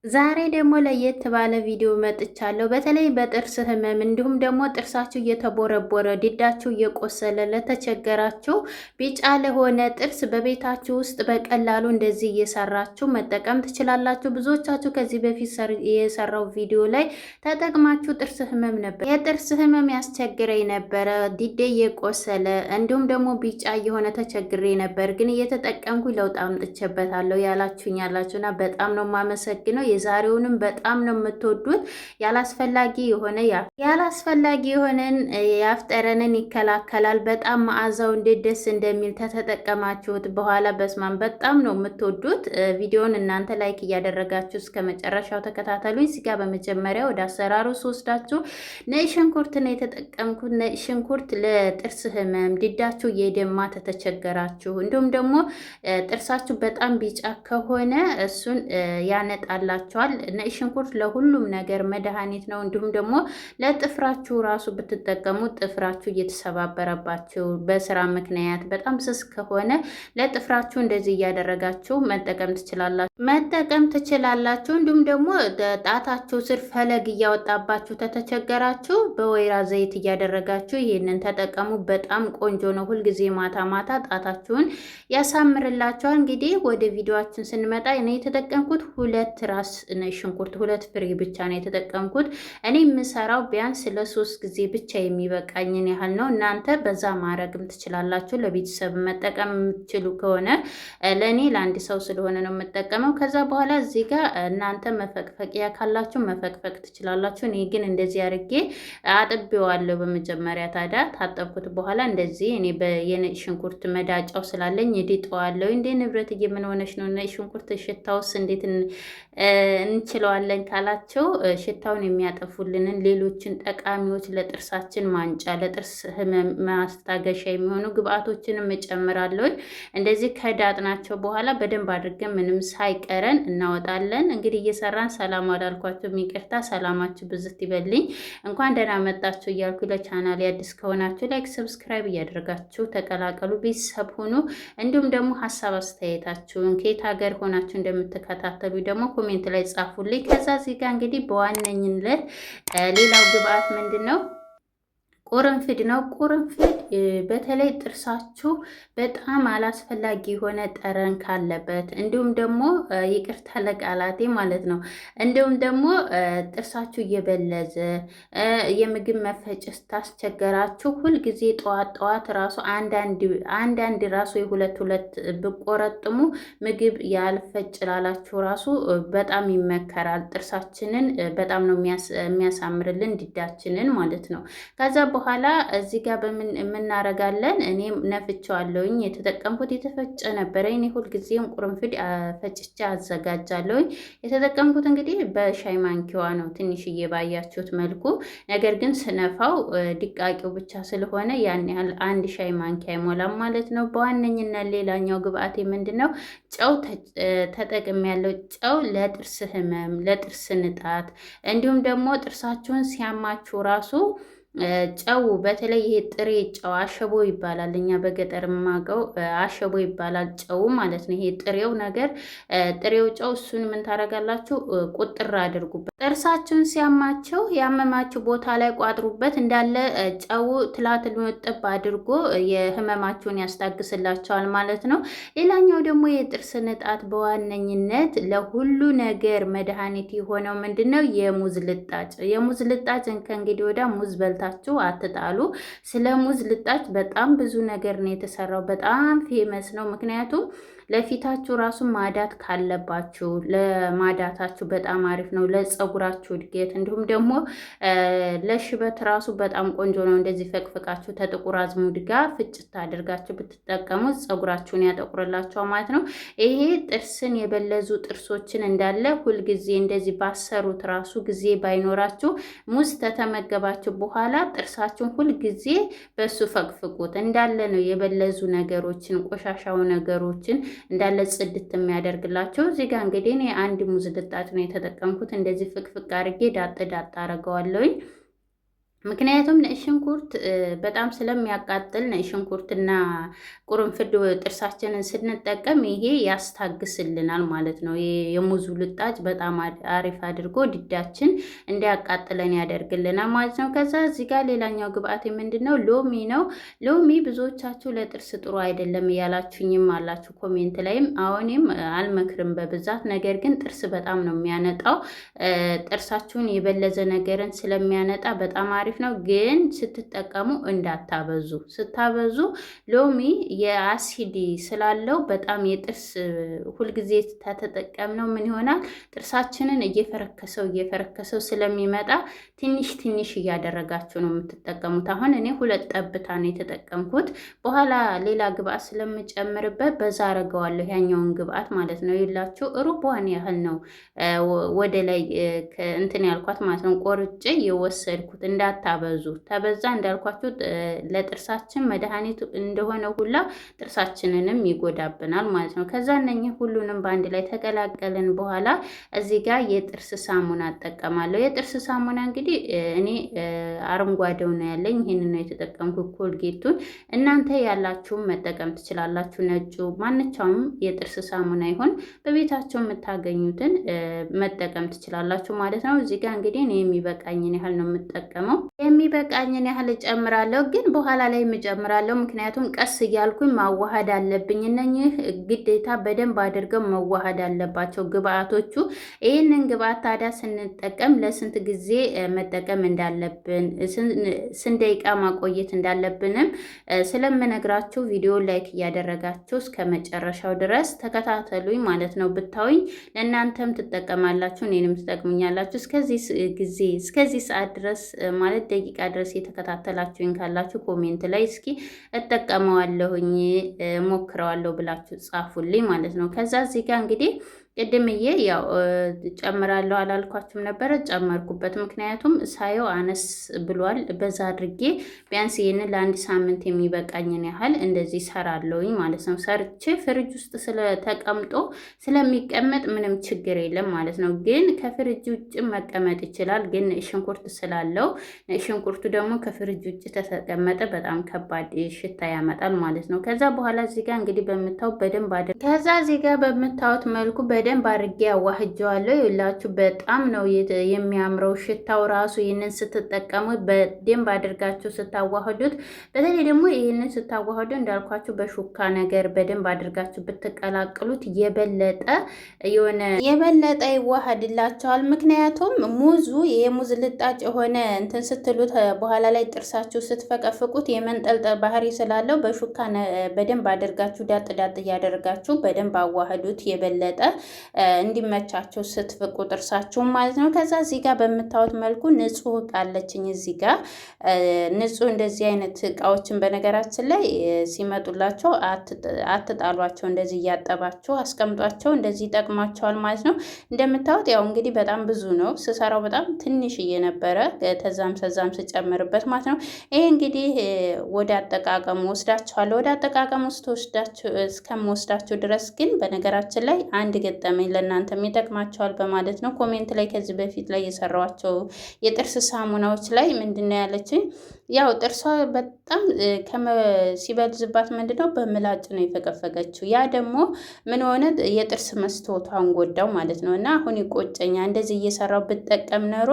ዛሬ ደግሞ ለየት ባለ ቪዲዮ መጥቻለሁ። በተለይ በጥርስ ህመም እንዲሁም ደግሞ ጥርሳችሁ እየተቦረቦረ ዲዳችሁ እየቆሰለ ለተቸገራችሁ ቢጫ ለሆነ ጥርስ በቤታችሁ ውስጥ በቀላሉ እንደዚህ እየሰራችሁ መጠቀም ትችላላችሁ። ብዙዎቻችሁ ከዚህ በፊት የሰራው ቪዲዮ ላይ ተጠቅማችሁ ጥርስ ህመም ነበር፣ የጥርስ ህመም ያስቸግረኝ ነበረ፣ ዲዴ እየቆሰለ እንዲሁም ደግሞ ቢጫ እየሆነ ተቸግሬ ነበር፣ ግን እየተጠቀምኩ ለውጥ አምጥቼበታለሁ ያላችሁኝ ያላችሁና በጣም ነው የማመሰግነው። የዛሬውንም በጣም ነው የምትወዱት። ያላስፈላጊ የሆነን ያፍጠረንን ይከላከላል። በጣም መዓዛው እንዴት ደስ እንደሚል ተተጠቀማችሁት በኋላ በስማን በጣም ነው የምትወዱት። ቪዲዮውን እናንተ ላይክ እያደረጋችሁ እስከ መጨረሻው ተከታተሉኝ። እዚህ ጋር በመጀመሪያ ወደ አሰራሩ ስወስዳችሁ ነጭ ሽንኩርት ነው የተጠቀምኩት። ነጭ ሽንኩርት ለጥርስ ህመም ዲዳችሁ እየደማ ተተቸገራችሁ፣ እንዲሁም ደግሞ ጥርሳችሁ በጣም ቢጫ ከሆነ እሱን ያነጣላችኋል። ነጭ ሽንኩርት ለሁሉም ነገር መድኃኒት ነው። እንዲሁም ደግሞ ለጥፍራችሁ ራሱ ብትጠቀሙ ጥፍራችሁ እየተሰባበረባችሁ በስራ ምክንያት በጣም ስስ ከሆነ ለጥፍራችሁ እንደዚህ እያደረጋችሁ መጠቀም ትችላላችሁ። እንዲሁም ደግሞ ጣታችሁ ስር ፈለግ እያወጣባችሁ ተተቸገራችሁ በወይራ ዘይት እያደረጋችሁ ይህንን ተጠቀሙ። በጣም ቆንጆ ነው። ሁልጊዜ ማታ ማታ ጣታችሁን ያሳምርላችኋል። እንግዲህ ወደ ቪዲዮአችን ስንመጣ እኔ የተጠቀምኩት ሁለት ራስ ነጭ ሽንኩርት ሁለት ፍሬ ብቻ ነው የተጠቀምኩት። እኔ የምሰራው ቢያንስ ለሶስት ጊዜ ብቻ የሚበቃኝን ያህል ነው። እናንተ በዛ ማድረግም ትችላላችሁ። ለቤተሰብ መጠቀም የምትችሉ ከሆነ ለእኔ ለአንድ ሰው ስለሆነ ነው የምጠቀመው። ከዛ በኋላ እዚህ ጋር እናንተ መፈቅፈቂያ ካላችሁ መፈቅፈቅ ትችላላችሁ። እኔ ግን እንደዚህ አድርጌ አጥቤዋለሁ። በመጀመሪያ ታዲያ ታጠብኩት በኋላ እንደዚህ እኔ የነጭ ሽንኩርት መዳጫው ስላለኝ እድጠዋለሁ። እንዴ ንብረት ምን ሆነሽ ነው? ነጭ ሽንኩርት ሽታውስ እንዴት እንችለዋለን ካላቸው ሽታውን የሚያጠፉልንን ሌሎችን ጠቃሚዎች ለጥርሳችን ማንጫ ለጥርስ ህመም ማስታገሻ የሚሆኑ ግብአቶችንም እጨምራለሁ። እንደዚህ ከዳጥናቸው በኋላ በደንብ አድርገን ምንም ሳይቀረን እናወጣለን። እንግዲህ እየሰራን ሰላም አላልኳችሁ፣ ይቅርታ። ሰላማችሁ ብዝት ይበልኝ። እንኳን ደህና መጣችሁ እያልኩ ለቻናል አዲስ ከሆናችሁ ላይክ፣ ሰብስክራይብ እያደረጋችሁ ተቀላቀሉ፣ ቤተሰብ ሁኑ። እንዲሁም ደግሞ ሀሳብ አስተያየታችሁን ከየት ሀገር ሆናችሁ እንደምትከታተሉ ደግሞ ኮሜንት ላይ ጻፉልኝ። ከዛ እዚህ ጋር እንግዲህ በዋነኝነት ሌላው ግብአት ምንድን ነው? ቁርንፍድ ነው። ቁርንፍድ በተለይ ጥርሳችሁ በጣም አላስፈላጊ የሆነ ጠረን ካለበት እንዲሁም ደግሞ ይቅርታ ለቃላቴ ማለት ነው፣ እንዲሁም ደግሞ ጥርሳችሁ እየበለዘ የምግብ መፈጨት ታስቸገራችሁ፣ ሁልጊዜ ጠዋት ጠዋት ራሱ አንዳንድ ራሱ የሁለት ብቆረጥሙ ምግብ ያልፈጭላላችሁ ራሱ በጣም ይመከራል። ጥርሳችንን በጣም ነው የሚያሳምርልን ዲዳችንን ማለት ነው። ከዛ በኋላ እዚህ ጋር የምናረጋለን። እኔም ነፍቼዋለሁኝ። የተጠቀምኩት የተፈጨ ነበረ። እኔ ሁልጊዜም ቁርንፍድ ፈጭቼ አዘጋጃለሁኝ። የተጠቀምኩት እንግዲህ በሻይ ማንኪዋ ነው፣ ትንሽዬ ባያችሁት መልኩ። ነገር ግን ስነፋው ድቃቂው ብቻ ስለሆነ ያን ያህል አንድ ሻይ ማንኪያ አይሞላም ማለት ነው። በዋነኝነት ሌላኛው ግብአቴ ምንድን ነው? ጨው ተጠቅሜያለሁ። ጨው ለጥርስ ህመም፣ ለጥርስ ንጣት እንዲሁም ደግሞ ጥርሳችሁን ሲያማችሁ ራሱ ጨው በተለይ ይሄ ጥሬ ጨው አሸቦ ይባላል። እኛ በገጠር የማውቀው አሸቦ ይባላል ጨው ማለት ነው። ይሄ ጥሬው ነገር ጥሬው ጨው፣ እሱን ምን ታደርጋላችሁ? ቁጥር አድርጉበት። ጥርሳችሁን ሲያማችሁ ያመማችሁ ቦታ ላይ ቋጥሩበት። እንዳለ ጨው ትላትል ጥብ አድርጎ የህመማችሁን ያስታግስላቸዋል ማለት ነው። ሌላኛው ደግሞ የጥርስ ንጣት በዋነኝነት ለሁሉ ነገር መድኃኒት የሆነው ምንድን ነው? የሙዝ ልጣጭ። የሙዝ ልጣጭ ከእንግዲህ ወዲያ ሙዝ በልታችሁ አትጣሉ። ስለ ሙዝ ልጣጭ በጣም ብዙ ነገር ነው የተሰራው። በጣም ፌመስ ነው። ምክንያቱም ለፊታችሁ ራሱ ማዳት ካለባችሁ ለማዳታችሁ በጣም አሪፍ ነው። ለፀጉራችሁ እድገት እንዲሁም ደግሞ ለሽበት ራሱ በጣም ቆንጆ ነው። እንደዚህ ፈቅፍቃችሁ ተጥቁር አዝሙድ ጋር ፍጭት አድርጋችሁ ብትጠቀሙት ፀጉራችሁን ያጠቁርላችኋል ማለት ነው። ይሄ ጥርስን የበለዙ ጥርሶችን እንዳለ ሁልጊዜ እንደዚህ ባሰሩት ራሱ ጊዜ ባይኖራችሁ ሙዝ ተተመገባችሁ በኋላ ጥርሳችሁን ሁልጊዜ በሱ ፈቅፍቁት። እንዳለ ነው የበለዙ ነገሮችን ቆሻሻው ነገሮችን እንዳለ ጽድት የሚያደርግላቸው። እዚህ ጋር እንግዲህ እኔ አንድ ሙዝ ልጣጭ ነው የተጠቀምኩት። እንደዚህ ፍቅፍቅ አድርጌ ዳጥ አረገዋለሁኝ። ምክንያቱም ነጭ ሽንኩርት በጣም ስለሚያቃጥል ነጭ ሽንኩርትና ቁርንፍድ ጥርሳችንን ስንጠቀም ይሄ ያስታግስልናል ማለት ነው። የሙዙ ልጣጭ በጣም አሪፍ አድርጎ ድዳችን እንዲያቃጥለን ያደርግልናል ማለት ነው። ከዛ እዚህ ጋር ሌላኛው ግብአት ምንድን ነው? ሎሚ ነው። ሎሚ ብዙዎቻችሁ ለጥርስ ጥሩ አይደለም እያላችሁኝም አላችሁ ኮሜንት ላይም። አሁንም አልመክርም በብዛት ነገር ግን ጥርስ በጣም ነው የሚያነጣው። ጥርሳችሁን የበለዘ ነገርን ስለሚያነጣ በጣም አሪፍ ነው። ግን ስትጠቀሙ እንዳታበዙ። ስታበዙ ሎሚ የአሲድ ስላለው በጣም የጥርስ ሁልጊዜ ተተጠቀምነው ምን ይሆናል? ጥርሳችንን እየፈረከሰው ስለሚመጣ ትንሽ ትንሽ እያደረጋችሁ ነው የምትጠቀሙት። አሁን እኔ 2 ጠብታ ነው የተጠቀምኩት። በኋላ ሌላ ግብአት ስለምጨምርበት በዛ አረገዋለሁ ያኛውን ግብአት ማለት ነው። ይላችሁ ሩቧን ያህል ነው ወደ ላይ እንትን ያልኳት ማለት ነው። ቆርጬ የወሰድኩት እንዳታበዙ። ተበዛ እንዳልኳችሁ ለጥርሳችን መድኃኒት እንደሆነ ሁላ ጥርሳችንንም ይጎዳብናል ማለት ነው። ከዛ እነኚህ ሁሉንም በአንድ ላይ ተቀላቀልን በኋላ እዚህ ጋር የጥርስ ሳሙና እጠቀማለሁ። የጥርስ ሳሙና እንግዲህ እኔ አረንጓዴው ነው ያለኝ፣ ይህንን ነው የተጠቀምኩት ኮልጌቱን። እናንተ ያላችሁም መጠቀም ትችላላችሁ። ነጩ ማንኛውም የጥርስ ሳሙና ይሆን በቤታቸው የምታገኙትን መጠቀም ትችላላችሁ ማለት ነው። እዚህ ጋር እንግዲህ እኔ የሚበቃኝን ያህል ነው የምጠቀመው። የሚበቃኝን ያህል እጨምራለሁ፣ ግን በኋላ ላይ እጨምራለሁ። ምክንያቱም ቀስ እያልኩኝ ማዋሃድ አለብኝ። እነኚህ ግዴታ በደንብ አድርገው መዋሃድ አለባቸው ግብአቶቹ። ይህንን ግብአት ታዲያ ስንጠቀም ለስንት ጊዜ መጠቀም እንዳለብን፣ ስንት ደቂቃ ማቆየት እንዳለብንም ስለምነግራችሁ ቪዲዮ ላይክ እያደረጋችሁ እስከ መጨረሻው ድረስ ተከታተሉኝ ማለት ነው። ብታዩኝ ለእናንተም ትጠቀማላችሁ፣ እኔንም ትጠቅሙኛላችሁ። እስከዚህ ሰዓት ድረስ ማለት ደቂቃ ድረስ የተከታተላችሁኝ ካላችሁ ኮሜንት ላይ እስኪ እጠቀመዋለሁኝ ሞክረዋለሁ ብላችሁ ጻፉልኝ ማለት ነው። ከዛ እዚህ ጋር እንግዲህ ቅድምዬ ያው ጨምራለሁ አላልኳችሁም ነበረ? ጨመርኩበት። ምክንያቱም ሳየው አነስ ብሏል። በዛ አድርጌ ቢያንስ ይህንን ለ1 ሳምንት የሚበቃኝን ያህል እንደዚህ ሰራለሁኝ ማለት ነው። ሰርቼ ፍሪጅ ውስጥ ስለተቀምጦ ስለሚቀመጥ ምንም ችግር የለም ማለት ነው። ግን ከፍሪጅ ውጭ መቀመጥ ይችላል። ግን ሽንኩርት ስላለው ሽንኩርቱ ደግሞ ከፍሪጅ ውጭ ተቀመጠ በጣም ከባድ ሽታ ያመጣል ማለት ነው። ከዛ በኋላ እዚህ ጋር እንግዲህ በምታዩት መልኩ በደንብ አድርጌ አዋህጀዋለሁ። ይላችሁ በጣም ነው የሚያምረው ሽታው ራሱ። ይህንን ስትጠቀሙት በደንብ አድርጋችሁ ስታዋህዱት፣ በተለይ ደግሞ ይህንን ስታዋህዱ እንዳልኳችሁ በሹካ ነገር በደንብ አድርጋችሁ ብትቀላቅሉት የበለጠ ይዋሃድላቸዋል። ምክንያቱም ሙዙ የሙዝ ልጣጭ የሆነ እንትን ስትሉት በኋላ ላይ ጥርሳችሁ ስትፈቀፍቁት የመንጠልጠል ባህሪ ስላለው በሹካ በደንብ አድርጋችሁ ዳጥ ዳጥ እያደረጋችሁ በደንብ አዋህዱት የበለጠ እንዲመቻቸው ስትፍቁ ጥርሳችሁ ማለት ነው። ከዛ እዚህ ጋር በምታዩት መልኩ ንጹህ እቃ አለችኝ። እዚህ ጋር ንጹህ እንደዚህ አይነት እቃዎችን በነገራችን ላይ ሲመጡላቸው አትጣሏቸው፣ እንደዚህ እያጠባቸው አስቀምጧቸው። እንደዚህ ይጠቅማቸዋል ማለት ነው። እንደምታዩት ያው እንግዲህ በጣም ብዙ ነው ስሰራው፣ በጣም ትንሽዬ ነበረ ተዛም ስጨምርበት ማለት ነው። ይሄ እንግዲህ ወደ አጠቃቀሙ ወስዳችኋለሁ። ወደ አጠቃቀሙ እስከምወስዳችሁ ድረስ ግን በነገራችን ላይ አንድ ገጠመኝ ለእናንተም ይጠቅማቸዋል በማለት ነው። ኮሜንት ላይ ከዚህ በፊት ላይ የሰራኋቸው የጥርስ ሳሙናዎች ላይ ምንድነው ያለችኝ፣ ያው ጥርሷ በጣም ሲበልዝባት ምንድነው በምላጭ ነው የፈቀፈቀችው። ያ ደግሞ ምን ሆነ የጥርስ መስታወቷን ጎዳው ማለት ነው። እና አሁን ይቆጨኛ እንደዚህ እየሰራው ብጠቀም ኖሮ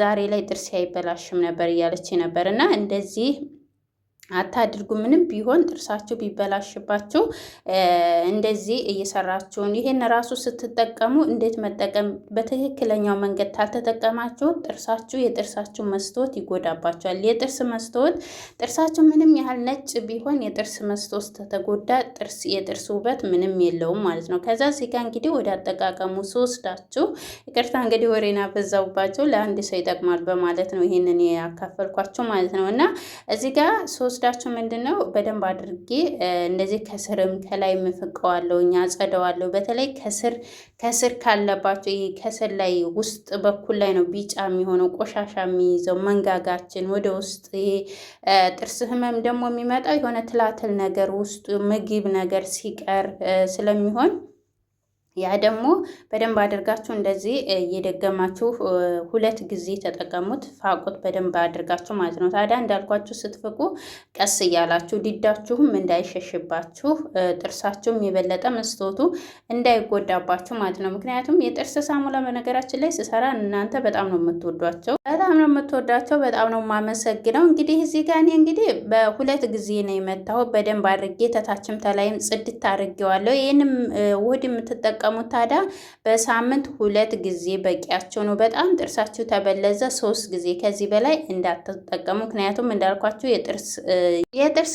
ዛሬ ላይ ጥርሴ አይበላሽም ነበር እያለች ነበር። እና እንደዚህ አታድርጉ። ምንም ቢሆን ጥርሳችሁ ቢበላሽባችሁ እንደዚህ እየሰራችሁን ይሄን ራሱ ስትጠቀሙ እንዴት መጠቀም በትክክለኛው መንገድ ታልተጠቀማችሁ ጥርሳችሁ የጥርሳችሁ መስታወት ይጎዳባችኋል። የጥርስ መስታወት ጥርሳችሁ ምንም ያህል ነጭ ቢሆን የጥርስ መስታወት ተተጎዳ የጥርስ ውበት ምንም የለውም ማለት ነው። ከዛ እዚህ ጋር እንግዲህ ወደ አጠቃቀሙ ስወስዳችሁ፣ ይቅርታ እንግዲህ ወሬና በዛውባቸው ለአንድ ሰው ይጠቅማል በማለት ነው ይሄንን ያካፈልኳችሁ ማለት ነው። እና እዚህ ጋር ወስዳችሁ ምንድነው በደንብ አድርጌ እንደዚህ ከስርም ከላይ ምፍቀዋለሁ፣ አጸደዋለሁ። በተለይ ከስር ካለባቸው ይሄ ከስር ላይ ውስጥ በኩል ላይ ነው ቢጫ የሚሆነው ቆሻሻ የሚይዘው መንጋጋችን ወደ ውስጥ። ይሄ ጥርስ ህመም ደግሞ የሚመጣው የሆነ ትላትል ነገር ውስጡ ምግብ ነገር ሲቀር ስለሚሆን ያ ደግሞ በደንብ አድርጋችሁ እንደዚህ እየደገማችሁ 2 ጊዜ ተጠቀሙት። ፋቁት በደንብ አድርጋችሁ ማለት ነው። ታዲያ እንዳልኳችሁ ስትፍቁ ቀስ እያላችሁ ዲዳችሁም እንዳይሸሽባችሁ፣ ጥርሳችሁም የበለጠ መስታወቱ እንዳይጎዳባችሁ ማለት ነው። ምክንያቱም የጥርስ ሳሙና በነገራችን ላይ ስሰራ እናንተ በጣም ነው የምትወዷቸው፣ በጣም ነው የማመሰግነው። እንግዲህ እዚህ ጋር እኔ እንግዲህ በ2 ጊዜ ነው የመታሁት። በደንብ አድርጌ ተታችም ተላይም ጽድት አድርጌዋለሁ። ይህንም ውህድ የምትጠቀሙት ታዲያ በሳምንት 2 ጊዜ በቂያቸው ነው። በጣም ጥርሳችሁ ተበለዘ 3 ጊዜ ከዚህ በላይ እንዳትጠቀሙ። ምክንያቱም እንዳልኳችሁ የጥርስ